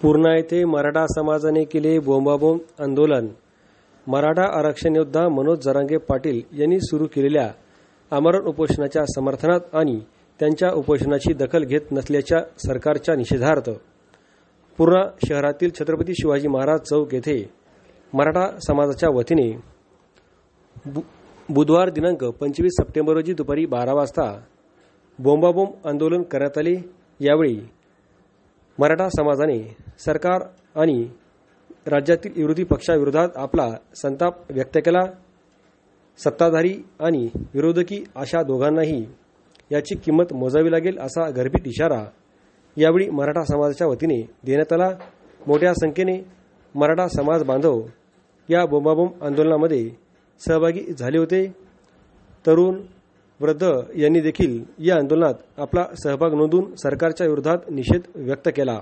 पूर्णा येथे मराठा समाजाने केले बोंबाबोंब आंदोलन. मराठा आरक्षण योद्धा मनोज जरांगे पाटील यांनी सुरू केलेल्या आमरण उपोषणाच्या समर्थनात आणि त्यांच्या उपोषणाची दखल घेत नसल्याच्या सरकारच्या निषेधार्थ पूर्णा शहरातील छत्रपती शिवाजी महाराज चौक येथे मराठा समाजाच्या वतीने बुधवार दिनांक 25 सप्टेंबर रोजी दुपारी 12 वाजता बोंबाबोंब आंदोलन करण्यात आले. यावेळी मराठा समाजाने सरकार आणि राज्यातील विरोधी पक्षाविरोधात आपला संताप व्यक्त केला. सत्ताधारी आणि विरोधकी अशा दोघांनाही याची किंमत मोजावी लागेल असा गर्भित इशारा यावेळी मराठा समाजाच्या वतीने देण्यात आला. मोठ्या संख्येने मराठा समाज बांधव या बोंबाबोंब आंदोलनामध्ये सहभागी झाले होते. तरुण वृद्ध यांनी देखील या आंदोलनात आपला सहभाग नोंदवून सरकारच्या विरोधात निषेध व्यक्त केला.